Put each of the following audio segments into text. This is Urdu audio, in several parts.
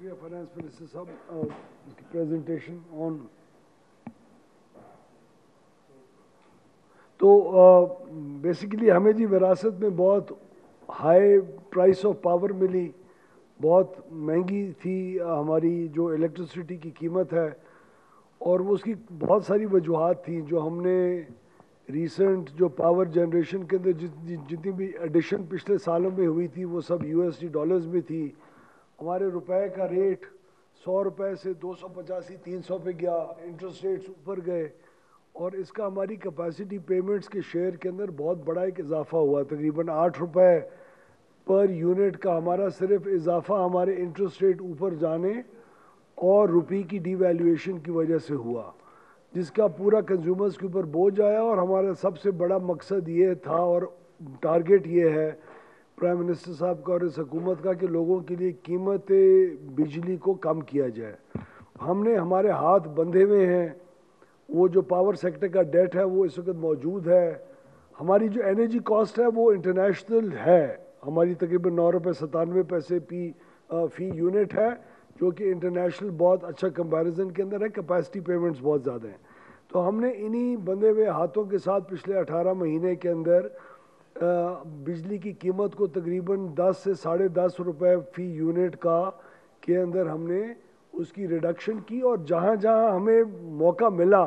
شکریہ فائنانس منسٹر صاحب کی پریزنٹیشن آن تو بیسیکلی ہمیں جی وراثت میں بہت ہائی پرائس آف پاور ملی، بہت مہنگی تھی ہماری جو الیکٹرسٹی کی قیمت ہے، اور وہ اس کی بہت ساری وجوہات تھیں جو ہم نے ریسنٹ جو پاور جنریشن کے اندر جتنی بھی ایڈیشن پچھلے سالوں میں ہوئی تھی وہ سب USD ڈالرز میں تھی۔ ہمارے روپے کا ریٹ 100 روپے سے 285 300 پہ گیا، انٹرسٹ ریٹس اوپر گئے، اور اس کا ہماری کیپیسٹی پیمنٹس کے شیئر کے اندر بہت بڑا ایک اضافہ ہوا، تقریباً 8 روپے پر یونٹ کا ہمارا صرف اضافہ ہمارے انٹرسٹ ریٹ اوپر جانے اور روپی کی ڈی ویلیویشن کی وجہ سے ہوا، جس کا پورا کنزیومرز کے اوپر بوجھ آیا۔ اور ہمارا سب سے بڑا مقصد یہ تھا اور ٹارگٹ یہ ہے پرائم منسٹر صاحب کا اور اس حکومت کا کہ لوگوں کے لیے قیمت بجلی کو کم کیا جائے۔ ہم نے ہمارے ہاتھ بندھے ہوئے ہیں، وہ جو پاور سیکٹر کا ڈیٹ ہے وہ اس وقت موجود ہے۔ ہماری جو انرجی کاسٹ ہے وہ انٹرنیشنل ہے، ہماری تقریباً 9 روپے 97 پیسے فی یونٹ ہے، جو کہ انٹرنیشنل بہت اچھا کمپیریزن کے اندر ہے، کیپیسٹی پیمنٹس بہت زیادہ ہیں۔ تو ہم نے انہی بندھے ہوئے ہاتھوں کے ساتھ پچھلے 18 مہینے کے اندر بجلی کی قیمت کو تقریباً 10 سے 10.5 روپے فی یونٹ کا کے اندر ہم نے اس کی ریڈکشن کی، اور جہاں جہاں ہمیں موقع ملا،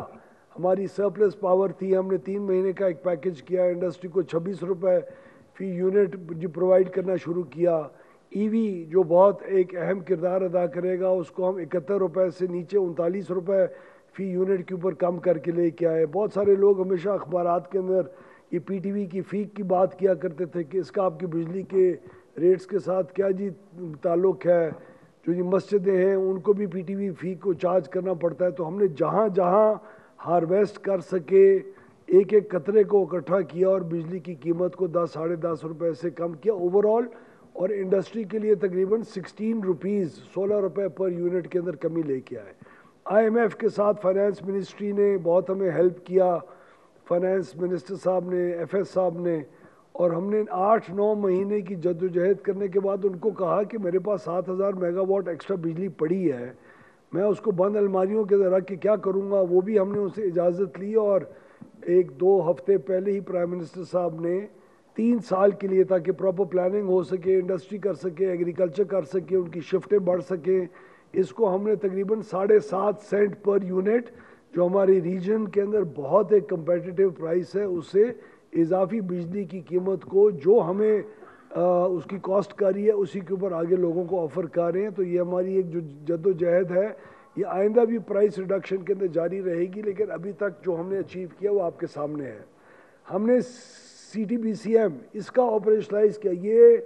ہماری سرپلس پاور تھی، ہم نے 3 مہینے کا ایک پیکج کیا، انڈسٹری کو 26 روپے فی یونٹ پرووائڈ کرنا شروع کیا۔ وی جو بہت ایک اہم کردار ادا کرے گا، اس کو ہم 71 روپے سے نیچے 39 روپے فی یونٹ کے اوپر کم کر کے لے کے آئے۔ بہت سارے لوگ ہمیشہ اخبارات کے اندر یہ PTV کی فیک کی بات کیا کرتے تھے کہ اس کا آپ کی بجلی کے ریٹس کے ساتھ کیا جی تعلق ہے، جو جی مسجدیں ہیں ان کو بھی PTV فیک کو چارج کرنا پڑتا ہے۔ تو ہم نے جہاں جہاں ہارویسٹ کر سکے ایک ایک قطرے کو اکٹھا کیا اور بجلی کی قیمت کو 10 10.5 روپے سے کم کیا اوور آل، اور انڈسٹری کے لیے تقریباً 16 روپے پر یونٹ کے اندر کمی لے کے آئے۔ IMF کے ساتھ فائنانس منسٹری نے بہت ہمیں ہیلپ کیا، فائنانس منسٹر صاحب نے، FS صاحب نے، اور ہم نے 8-9 مہینے کی جدوجہد کرنے کے بعد ان کو کہا کہ میرے پاس 7000 میگا واٹ ایکسٹرا بجلی پڑی ہے، میں اس کو بند الماریوں کے اندر رکھ کے کیا کروں گا۔ وہ بھی ہم نے ان سے اجازت لی، اور 1-2 ہفتے پہلے ہی پرائم منسٹر صاحب نے 3 سال کے لیے، تاکہ پراپر پلاننگ ہو سکے، انڈسٹری کر سکے، ایگریکلچر کر سکے، ان کی شفٹیں بڑھ سکیں، اس کو ہم نے تقریباً 7.5 سینٹ پر یونٹ، جو ہماری ریجن کے اندر بہت ایک کمپیٹیٹیو پرائس ہے، اس سے اضافی بجلی کی قیمت کو جو ہمیں اس کی کاسٹ کاری ہے اسی کے اوپر آگے لوگوں کو آفر کر رہے ہیں۔ تو یہ ہماری ایک جو جد و جہد ہے، یہ آئندہ بھی پرائس ریڈکشن کے اندر جاری رہے گی، لیکن ابھی تک جو ہم نے اچیو کیا وہ آپ کے سامنے ہے۔ ہم نے CTBCM اس کا آپریشنلائز کیا، یہ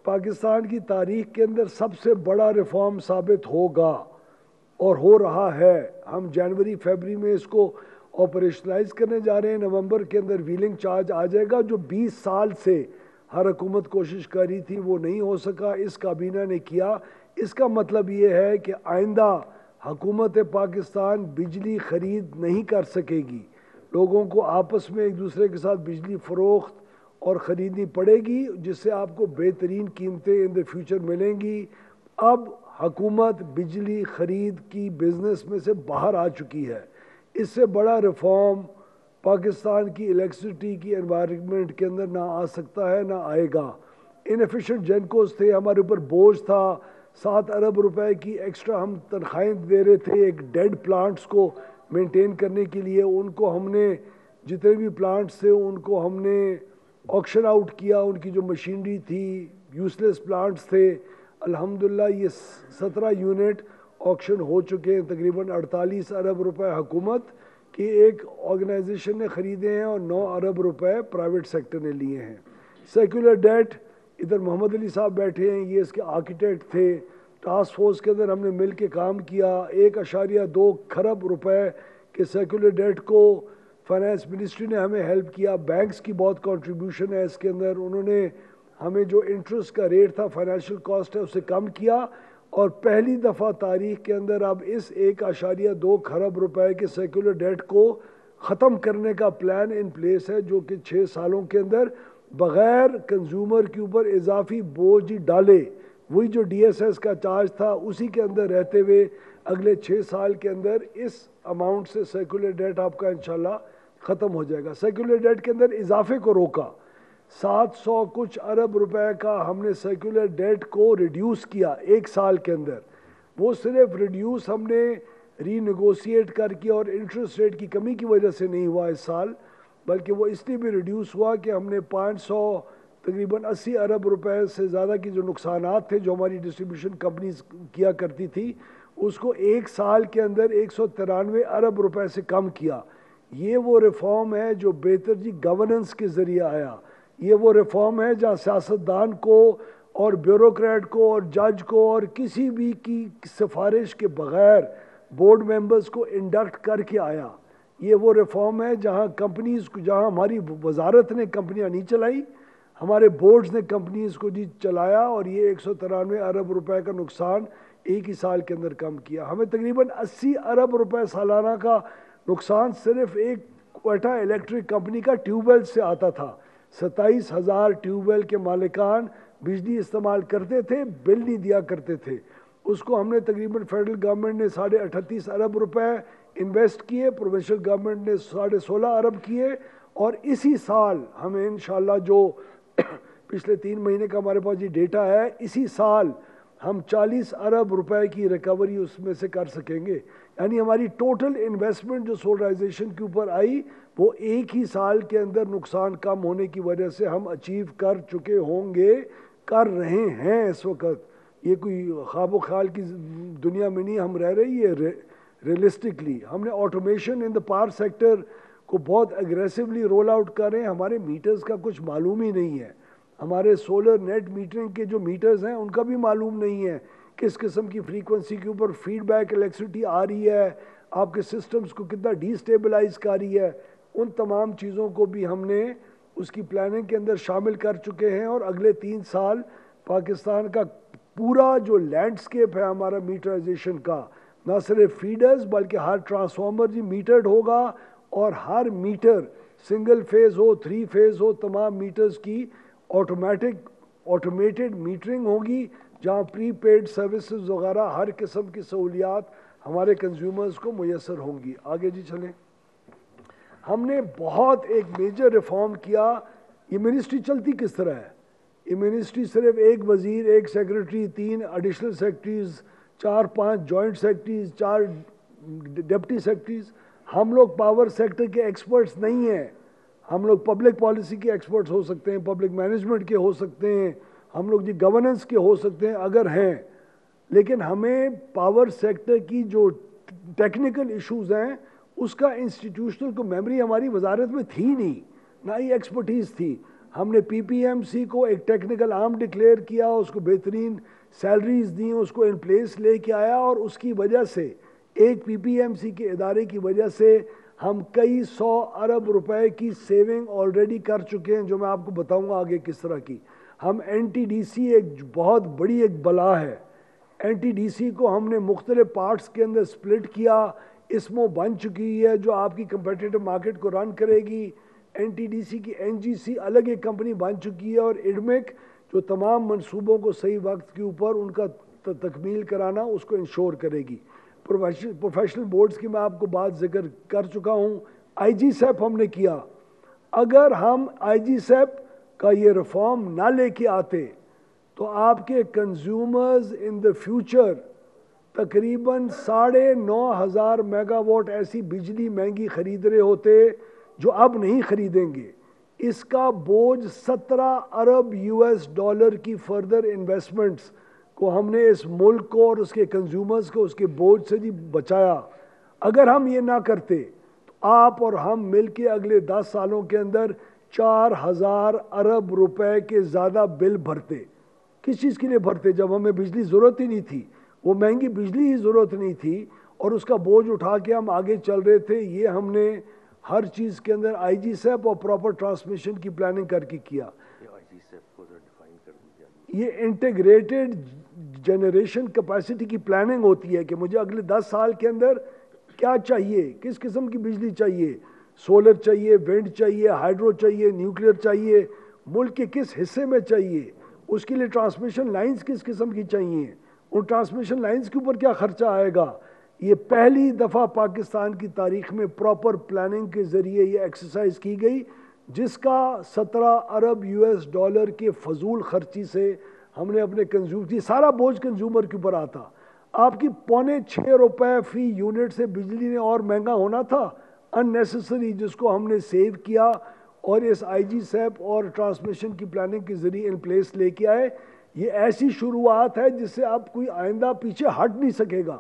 پاکستان کی تاریخ کے اندر سب سے بڑا ریفارم ثابت ہوگا اور ہو رہا ہے۔ ہم جنوری فیبری میں اس کو آپریشنلائز کرنے جا رہے ہیں، نومبر کے اندر ویلنگ چارج آ جائے گا، جو 20 سال سے ہر حکومت کوشش کری تھی وہ نہیں ہو سکا، اس کابینہ نے کیا۔ اس کا مطلب یہ ہے کہ آئندہ حکومت پاکستان بجلی خرید نہیں کر سکے گی، لوگوں کو آپس میں ایک دوسرے کے ساتھ بجلی فروخت اور خریدنی پڑے گی، جس سے آپ کو بہترین قیمتیں ان دا فیوچر ملیں گی۔ اب حکومت بجلی خرید کی بزنس میں سے باہر آ چکی ہے۔ اس سے بڑا ریفارم پاکستان کی الیکٹرسٹی کی انوائرمنٹ کے اندر نہ آ سکتا ہے، نہ آئے گا۔ انیفیشنٹ جینکوز تھے، ہمارے اوپر بوجھ تھا، 7 ارب روپے کی ایکسٹرا ہم تنخواہیں دے رہے تھے ایک ڈیڈ پلانٹس کو مینٹین کرنے کے لیے۔ ان کو ہم نے جتنے بھی پلانٹس تھے ان کو ہم نے آکشن آؤٹ کیا، ان کی جو مشینری تھی، یوز لیس پلانٹس تھے، الحمدللہ یہ 17 یونٹ آکشن ہو چکے ہیں، تقریباً 48 ارب روپے حکومت کی ایک آرگنائزیشن نے خریدے ہیں اور 9 ارب روپے پرائیویٹ سیکٹر نے لیے ہیں۔ سیکولر ڈیٹ، ادھر محمد علی صاحب بیٹھے ہیں، یہ اس کے آرکیٹیکٹ تھے، ٹاسک فورس کے اندر ہم نے مل کے کام کیا، 1.2 کھرب روپے کے سیکولر ڈیٹ کو فائنانس منسٹری نے ہمیں ہیلپ کیا، بینکس کی بہت کنٹریبیوشن ہے اس کے اندر، انہوں نے ہمیں جو انٹرسٹ کا ریٹ تھا فائنینشیل کاسٹ ہے اسے کم کیا، اور پہلی دفعہ تاریخ کے اندر اب اس 1.2 کھرب روپے کے سیکولر ڈیٹ کو ختم کرنے کا پلان ان پلیس ہے، جو کہ 6 سالوں کے اندر بغیر کنزیومر کے اوپر اضافی بوجھ ڈالے وہی جو ڈی ایس ایس کا چارج تھا اسی کے اندر رہتے ہوئے اگلے 6 سال کے اندر اس اماؤنٹ سے سرکولر ڈیٹ آپ کا انشاءاللہ ختم ہو جائے گا. سرکولر ڈیٹ کے اندر اضافے کو روکا, 700 کچھ ارب روپے کا ہم نے سرکولر ڈیٹ کو ریڈیوس کیا 1 سال کے اندر. وہ صرف ریڈیوس ہم نے ری نیگوسیٹ کر کے اور انٹرسٹ ریٹ کی کمی کی وجہ سے نہیں ہوا اس سال, بلکہ وہ اس لیے بھی ریڈیوس ہوا کہ ہم نے 500 تقریباً 80 ارب روپے سے زیادہ کی جو نقصانات تھے جو ہماری ڈسٹریبیوشن کمپنیز کیا کرتی تھی اس کو 1 سال کے اندر 193 ارب روپے سے کم کیا. یہ وہ ریفارم ہے جو بہتر جی گورننس کے ذریعے آیا. یہ وہ ریفارم ہے جہاں سیاستدان کو اور بیوروکریٹ کو اور جج کو اور کسی بھی کی سفارش کے بغیر بورڈ ممبرز کو انڈکٹ کر کے آیا. یہ وہ ریفارم ہے جہاں کمپنیز کو, جہاں ہماری وزارت نے کمپنیاں نہیں چلائی, ہمارے بورڈز نے کمپنیز کو جی چلایا اور یہ 193 ارب روپے کا نقصان ایک ہی سال کے اندر کم کیا. ہمیں تقریباً 80 ارب روپے سالانہ کا نقصان صرف ایک کوئٹہ الیکٹرک کمپنی کا ٹیوب ویل سے آتا تھا. 27,000 ٹیوب ویل کے مالکان بجلی استعمال کرتے تھے, بل نہیں دیا کرتے تھے. اس کو ہم نے تقریباً فیڈرل گورنمنٹ نے 38.5 ارب روپے انویسٹ کیے, پروونشل گورنمنٹ نے 16.5 ارب کیے, اور اسی سال ہمیں انشاءاللہ جو پچھلے 3 مہینے کا ہمارے پاس یہ ڈیٹا ہے, اسی سال ہم 40 ارب روپے کی ریکوری اس میں سے کر سکیں گے. یعنی ہماری ٹوٹل انویسٹمنٹ جو سولرائزیشن کے اوپر آئی وہ ایک ہی سال کے اندر نقصان کم ہونے کی وجہ سے ہم اچیو کر چکے ہوں گے, کر رہے ہیں اس وقت. یہ کوئی خواب و خیال کی دنیا میں نہیں ہم رہ رہی ہے, ریئلسٹکلی ہم نے automation in the power sector کو بہت اگریسولی رول آؤٹ کر رہے ہیں. ہمارے میٹرز کا کچھ معلوم ہی نہیں ہے, ہمارے سولر نیٹ میٹرنگ کے جو میٹرز ہیں ان کا بھی معلوم نہیں ہے کس قسم کی فریکوینسی کے اوپر فیڈ بیک الیکٹریسٹی آ رہی ہے, آپ کے سسٹمز کو کتنا ڈی اسٹیبلائز کر رہی ہے. ان تمام چیزوں کو بھی ہم نے اس کی پلاننگ کے اندر شامل کر چکے ہیں, اور اگلے 3 سال پاکستان کا پورا جو لینڈسکیپ ہے ہمارا میٹرائزیشن کا, نہ صرف فیڈرز بلکہ ہر ٹرانسفارمر جی میٹرڈ ہوگا, اور ہر میٹر سنگل فیز ہو 3 فیز ہو تمام میٹرز کی آٹومیٹڈ میٹرنگ ہوگی, جہاں پری پیڈ سروسز وغیرہ ہر قسم کی سہولیات ہمارے کنزیومرز کو میسر ہوں گی. آگے جی چلیں. ہم نے بہت ایک میجر ریفارم کیا. یہ منسٹری چلتی کس طرح ہے؟ یہ منسٹری صرف ایک وزیر, ایک secretary, 3 additional secretaries, 4-5 joint secretaries, 4 deputy secretaries. ہم لوگ پاور سیکٹر کے ایکسپرٹس نہیں ہیں. ہم لوگ پبلک پالیسی کے ایکسپرٹس ہو سکتے ہیں, پبلک مینجمنٹ کے ہو سکتے ہیں, ہم لوگ جی گورننس کے ہو سکتے ہیں اگر ہیں, لیکن ہمیں پاور سیکٹر کی جو ٹیکنیکل ایشوز ہیں اس کا انسٹیٹیوشنل کو میموری ہماری وزارت میں تھی نہیں, نہ ہی ایکسپرٹیز تھی. ہم نے پی پی ایم سی کو ایک ٹیکنیکل آرم ڈکلیئر کیا, اس کو بہترین سیلریز دیں, اس کو ان پلیس لے کے آیا, اور اس کی وجہ سے ایک پی پی ایم سی کے ادارے کی وجہ سے ہم کئی 100 ارب روپے کی سیونگ آلریڈی کر چکے ہیں, جو میں آپ کو بتاؤں گا آگے کس طرح کی. ہم این ٹی ڈی سی ایک بہت بڑی ایک بلا ہے. این ٹی ڈی سی کو ہم نے مختلف پارٹس کے اندر سپلٹ کیا, اسمو بن چکی ہے جو آپ کی کمپیٹیٹو مارکیٹ کو رن کرے گی. این ٹی ڈی سی کی این جی سی الگ ایک کمپنی بن چکی ہے, اور ایڈمک جو تمام منصوبوں کو صحیح وقت کے اوپر ان کا تکمیل کرانا اس کو انشور کرے گی. پروفیشنل بورڈز کی میں آپ کو بات ذکر کر چکا ہوں. آئی جی سیپ ہم نے کیا. اگر ہم آئی جی سیپ کا یہ ریفارم نہ لے کے آتے تو آپ کے کنزیومرز ان دا فیوچر تقریباً 9,500 میگا واٹ ایسی بجلی مہنگی خرید رہے ہوتے جو اب نہیں خریدیں گے. اس کا بوجھ 17 ارب US$ کی فردر انویسٹمنٹس کو ہم نے اس ملک کو اور اس کے کنزیومرز کو اس کے بوجھ سے جی بچایا. اگر ہم یہ نہ کرتے تو آپ اور ہم مل کے اگلے 10 سالوں کے اندر 4,000 ارب روپے کے زیادہ بل بھرتے. کس چیز کے لیے بھرتے؟ جب ہمیں بجلی ضرورت ہی نہیں تھی, وہ مہنگی بجلی ہی ضرورت نہیں تھی, اور اس کا بوجھ اٹھا کے ہم آگے چل رہے تھے. یہ ہم نے ہر چیز کے اندر آئی جی سیپ اور پراپر ٹرانسمیشن کی پلاننگ کر کے کیا. یہ انٹیگریٹڈ جنریشن کیپیسٹی کی پلاننگ ہوتی ہے کہ مجھے اگلے 10 سال کے اندر کیا چاہیے, کس قسم کی بجلی چاہیے, سولر چاہیے, ونڈ چاہیے, ہائیڈرو چاہیے, نیوکلیئر چاہیے, ملک کے کس حصے میں چاہیے, اس کے لیے ٹرانسمیشن لائنز کس قسم کی چاہیے, ان ٹرانسمیشن لائنز کے اوپر کیا خرچہ آئے گا. یہ پہلی دفعہ پاکستان کی تاریخ میں پراپر پلاننگ کے ذریعے یہ ایکسرسائز کی گئی, جس کا 17 ارب US ڈالر کے فضول خرچی سے ہم نے اپنے کنزیومر, سارا بوجھ کنزیومر کے اوپر آتا. آپ کی ₹6.25 فی یونٹ سے بجلی نے اور مہنگا ہونا تھا ان نیسیسری, جس کو ہم نے سیو کیا اور اس آئی جی سیپ اور ٹرانسمیشن کی پلاننگ کے ذریعے ان پلیس لے کے آئے. یہ ایسی شروعات ہے جس سے اب کوئی آئندہ پیچھے ہٹ نہیں سکے گا.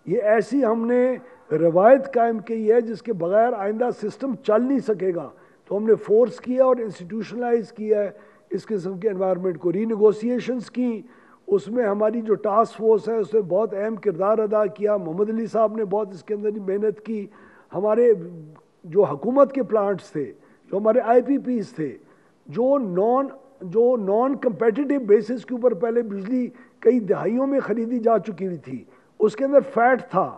یہ ایسی ہم نے روایت قائم کی ہے جس کے بغیر آئندہ سسٹم چل نہیں سکے گا. تو ہم نے فورس کیا اور انسٹیٹیوشنلائز کیا ہے اس قسم کے انوائرمنٹ کو. ری نیگوسیشنز کی, اس میں ہماری جو ٹاسک فورس ہے اس نے بہت اہم کردار ادا کیا. محمد علی صاحب نے بہت اس کے اندر محنت کی. ہمارے جو حکومت کے پلانٹس تھے, جو ہمارے آئی پی پیز تھے, جو نان کمپیٹیٹیو بیسس کے اوپر پہلے بجلی کئی دہائیوں میں خریدی جا چکی ہوئی تھی, اس کے اندر فیٹ تھا,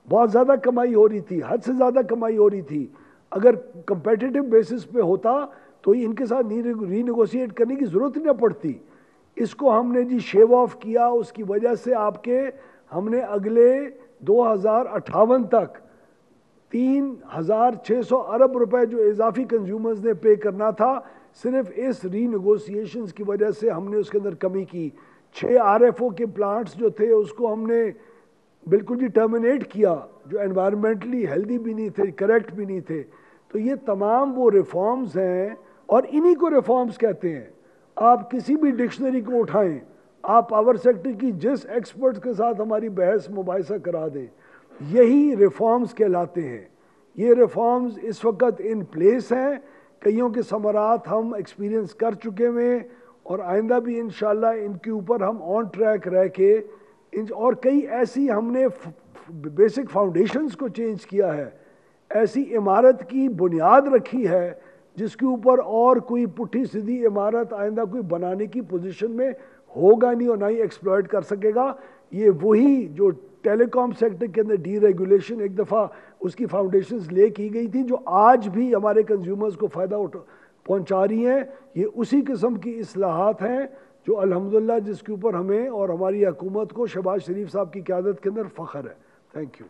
بہت زیادہ کمائی ہو رہی تھی, حد سے زیادہ کمائی ہو رہی تھی. اگر کمپیٹیٹیو بیسس پہ ہوتا تو ان کے ساتھ ری نیگوشیٹ کرنے کی ضرورت ہی نہ پڑتی. اس کو ہم نے جی شیو آف کیا. اس کی وجہ سے آپ کے ہم نے اگلے 2058 تک 3600 ارب روپے جو اضافی کنزیومرز نے پے کرنا تھا, صرف اس ری نیگوسیشنز کی وجہ سے ہم نے اس کے اندر کمی کی. 6 RFO کے پلانٹس جو تھے اس کو ہم نے بالکل جی ٹرمینیٹ کیا, جو انوائرمنٹلی ہیلدی بھی نہیں تھے, کریکٹ بھی نہیں تھے. تو یہ تمام وہ ریفارمز ہیں اور انہی کو ریفارمز کہتے ہیں. آپ کسی بھی ڈکشنری کو اٹھائیں, آپ پاور سیکٹر کی جس ایکسپرٹس کے ساتھ ہماری بحث مباحثہ کرا دیں, یہی ریفارمز کہلاتے ہیں. یہ ریفارمز اس وقت ان پلیس ہیں, کئیوں کے ثمرات ہم ایکسپیرینس کر چکے ہوئے اور آئندہ بھی انشاءاللہ ان کے اوپر ہم آن ٹریک رہ کے, اور کئی ایسی ہم نے بیسک فاؤنڈیشنز کو چینج کیا ہے, ایسی عمارت کی بنیاد رکھی ہے جس کے اوپر اور کوئی پٹھی سیدھی عمارت آئندہ کوئی بنانے کی پوزیشن میں ہوگا نہیں اور نہ ہی ایکسپلائٹ کر سکے گا. یہ وہی جو ٹیلی کام سیکٹر کے اندر ڈی ریگولیشن ایک دفعہ اس کی فاؤنڈیشنز لے کی گئی تھی, جو آج بھی ہمارے کنزیومرز کو فائدہ پہنچا رہی ہیں. یہ اسی قسم کی اصلاحات ہیں جو الحمدللہ جس کے اوپر ہمیں اور ہماری حکومت کو شہباز شریف صاحب کی قیادت کے اندر فخر ہے. Thank you.